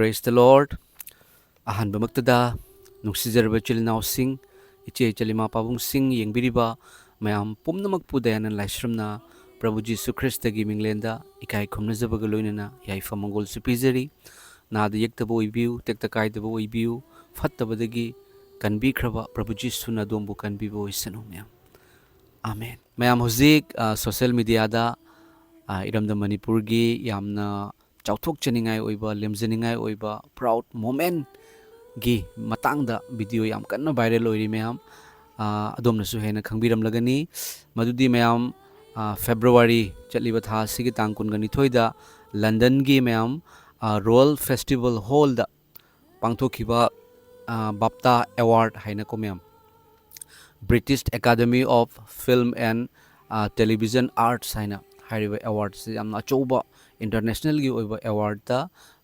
Praise the Lord. Ahanbamaktada nungsijarba chilinausing iche chalima pabung sing yengbiriba mayam pumnamakpu dayanan laisramna Prabhu Jesu Christa gi minglenda ikai khomnajabaga loinana yaifa mangol supizari nada yektaba oibiu tekta kaidaba oibiu fattabadagi kanbikraba Prabhu Jesu na dombu kanbiba oisanu mayam. Amen. Mayam hozik social media da iramda Manipur gi yamna chauthok chaningai oiba lemjaningai oiba proud moment gi matangda video yam kanna viral oiri mayam adomna su hena khangbiram lagani madudi mayam February chaliba tha sigi tang kun gani thoida London gi mayam Royal Festival Hall da pangthokhiba BAFTA award haina ko mayam British Academy of Film and Television Arts haina hairiba awards yamna choba international gi oiba award ta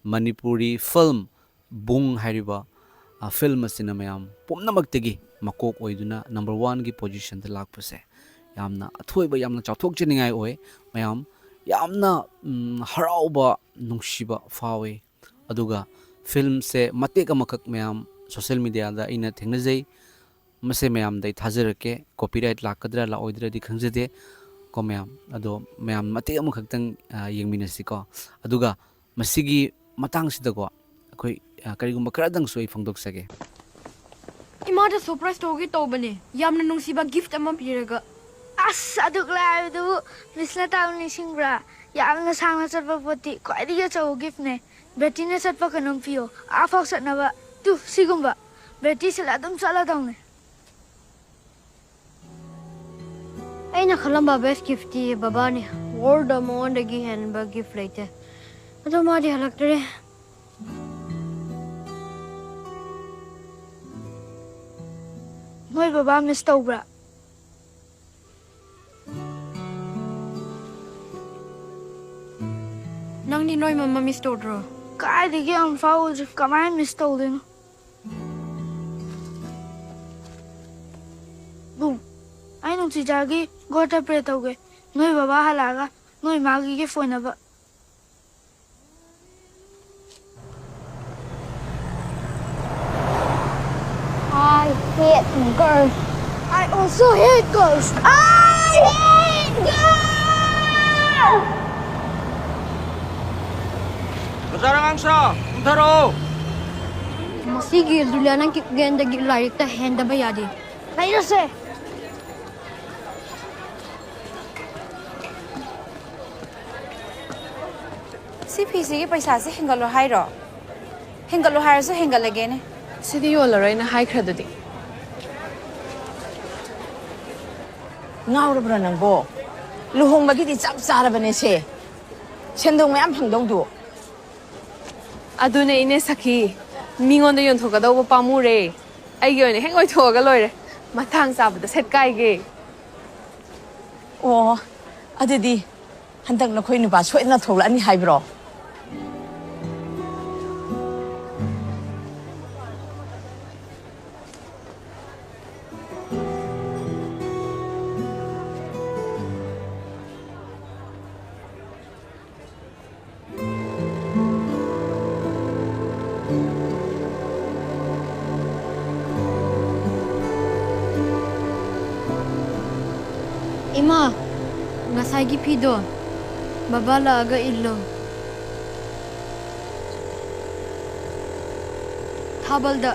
Manipuri film bung hairiba film asina mayam pumnamaktagi makok oiduna number 1 gi position da lakpase yamna athoiba yamna chauthok chiningai oi mayam yamna harauba nungsiba fawe aduga film se matek amakak mayam social media da ina thengnajai mase mayam dai thajarake copyright lakadra la oidra di khangjade ko mayam ado mayam matek amakhaktang yengminasi ko aduga masigi matang sida ko akoi karigumba karadang soi phangdok sage imada surprise togi tobane yamna nungsiba gift ama piraga adukla du misla tauni singbra yamna sangna chatpa poti kwaidiga chaw gift ne beti ne chatpa kanong pio afak satnaba tu sigumba beti sala dum chala daune aina khalamba best gift ti babani world among dagi hen ba gift laite ado madi halaktre moi baba miss tawbra nang ni noi mama miss todro kaidigi am fawo jif kamai miss tawdin bum ai nung si jagi gota pre tawge noi baba halaga noi magi ge phone ba I hate girls. I also hate girls. I hate girls! Masarang angsa, untaro. masigi dulianan ki genda gi larik ta henda ba yadi Naira se. Si PC ki paisa se hengalo hairo. Hengalo hairo so hengalage ne. Sidi yola na high credit. Ngaurabra nangbo. Luhong magiti chap sarabane se. Sendong mayam phangdong du. Aduna ine saki. Mingonda yon thoga daw pamure. Ai gyone hengoi thoga loire. Mathang sabda set kai ge. Oh, adidi. Handak na khoi nuba soi na thola ani haibro. ima ngasai gi pido baba la aga illo thabalda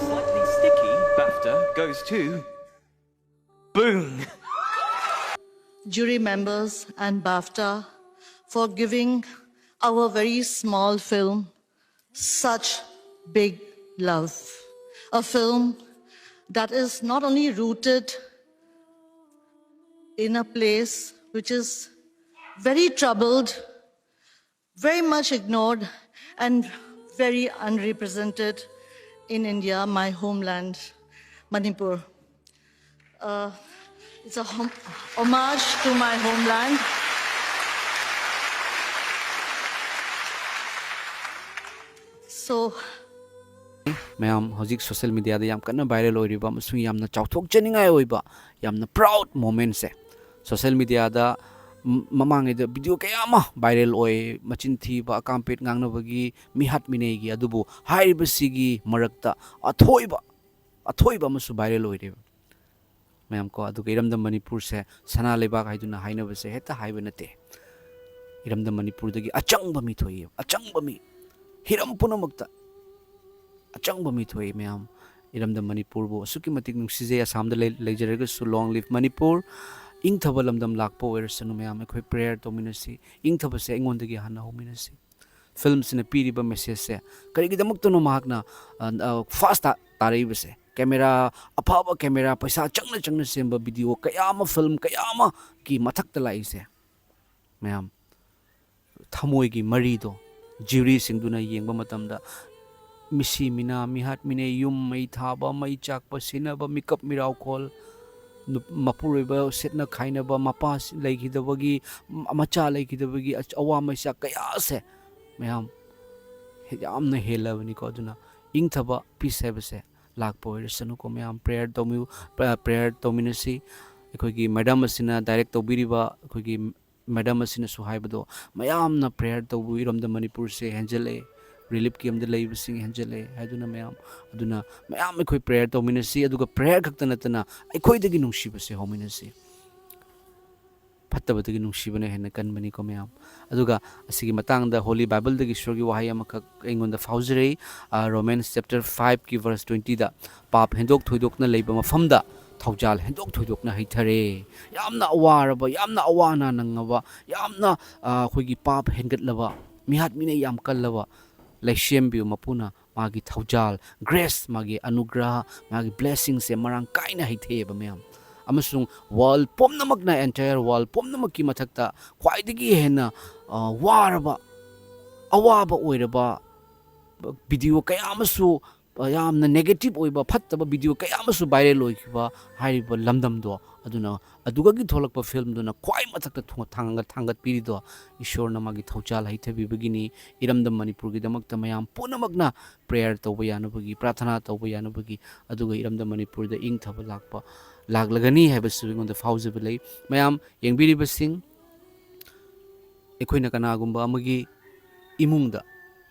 Slightly sticky BAFTA goes to Boom. Jury members and BAFTA for giving our very small film such big love. A film that is not only rooted in a place which is very troubled, very much ignored, and very unrepresented in India, my homeland, Manipur. It's a homage to my homeland. So, mayam hozik social media da yam kanna viral oiriba masung yamna chauthok chaningai oiba yamna proud moment se social media da mamangida video kaya ama viral oy machin thiba akampet ngangnabagi mihat minegi adubu haibasigi marakta athoiba masu viral oire mayam ko adu iramda manipur se sana lebak haiduna hainabase heta haibanate iramda manipur dagi achangba mi thoi achangba mi hiram punamakta achangba mi thoi mayam iramda manipur bo suki matik nungsije asam da leijaraga su long live manipur ing thaba lamdam lakpo oirasanu mayam ekhoi prayer tominasi ing thaba se engondagi hana hominasi film sina piriba message se karigi damaktono mahakna fast taribase camera apaba camera paisa changna semba video kayama film kayama ki mathakta laise mayam thamoi gi mari do jiri singduna yengba matamda misi mina mihat mine yum mai thaba mai chakpa sinaba mikap mirau khol mapureba setna khainaba mapa leigidabagi macha leigidabagi awa maisa kaya se mayam yamna helabani ko aduna ing thaba peace habase lakpo irsanu ko mayam prayer tominasi ekhoi madam asina direct tobiriba ekhoi madam asina su haibado mayam na prayer tobu iramda manipur se hanjale relief ki amda leibasing hanjale haduna mayam aduna mayam ekhoi prayer tominasi aduga prayer khakta natana ekhoi dagi nungsibase hominasi fattabadagi nungsibane hena kanbani ko mayam aduga asigi matangda holy bible dagi shorgi wahai amakak engonda fauzrei Romans chapter 5 ki verse 20 da pap hendok thoidokna leiba mafamda thaujal hendok thoidokna haithare yamna awaraba yamna awana nangaba yamna khoigi pap hengatlaba mihat mine yam kallaba laishem bi mapuna magi thaujal grace magi anugrah magi blessing se marang kaina haitheba mayam amasung wall pomnamakna entire wall pomnamakki mathakta khwaidagi hena waraba awaba oiraba video kaya amasu yamna negative oiba phattaba video kaya amasu viral oikiba hariba lamdam do aduna adugagi tholakpa film duna khwai mathakta thangat piri do ishor na magi thauchal haithabi bagini iramdam manipur gi damakta mayam punamakna prayer toba yanabagi prathana toba yanabagi aduga iramdam manipur da ing thaba lakpa laglagani habasu ingon da fauziba lei mayam yengbiriba sing ekhoina kanagumba amagi imungda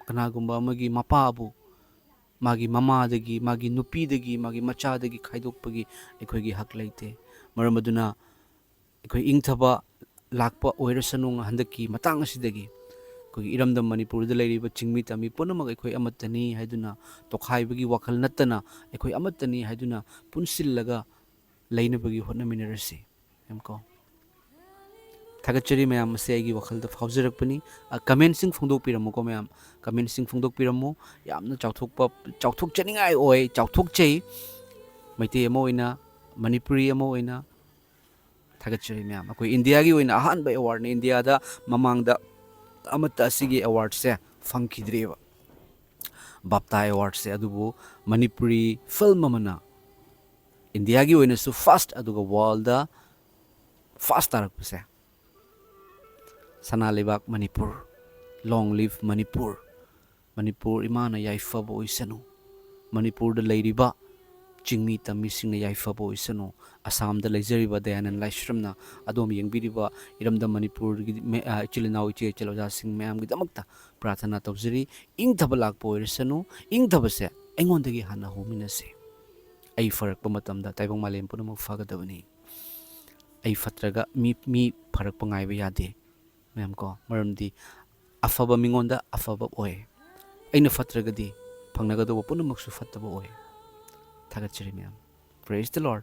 kanagumba amagi mapabu magi mamadagi magi nupidagi magi machadagi khaidokpagi ekhoi hak leite maramaduna ekhoi ingthaba lakpa oirasanu handaki matang asidagi ekhoi iramdam manipur da leiriba chingmi tami punamak ekhoi amatani haiduna tokhaibagi wakhal natana ekhoi amatani haiduna punsillaga lainabagi hotnaminarasi emko thagachari mayam se agi wakhal da faujarakpani comment sing phongdok piramo ko mayam comment sing phongdok piramo yamna chauthok chaningai oi chauthok chei maite amo ina manipuri amo ina thagachari mayam akoi india gi oina ahan ba award ne india da mamang da amata asigi award se phangkidreba bapta award se adubu manipuri film amana india gi oina su first aduga world da first tarak se sana lebak manipur long live manipur manipur imana yaifa bo isanu manipur da leiriba chingmi tami singna yaifa bo isanu assam da leijariba dayanan laishramna adom yengbiriba iramda manipur gi chilinau che cheloja sing mayam gi damakta prathana tawjari ing thabalak bo isanu ing thabase engondagi hana hominase ai farak pa matamda taibang malem punam fagadabani ai fatraga mi farak pangai ba yade mayam ko maramdi afaba mingonda afaba oy aina fatragadi phangnagado punamaksu fattaba oy thagachari mayam praise the lord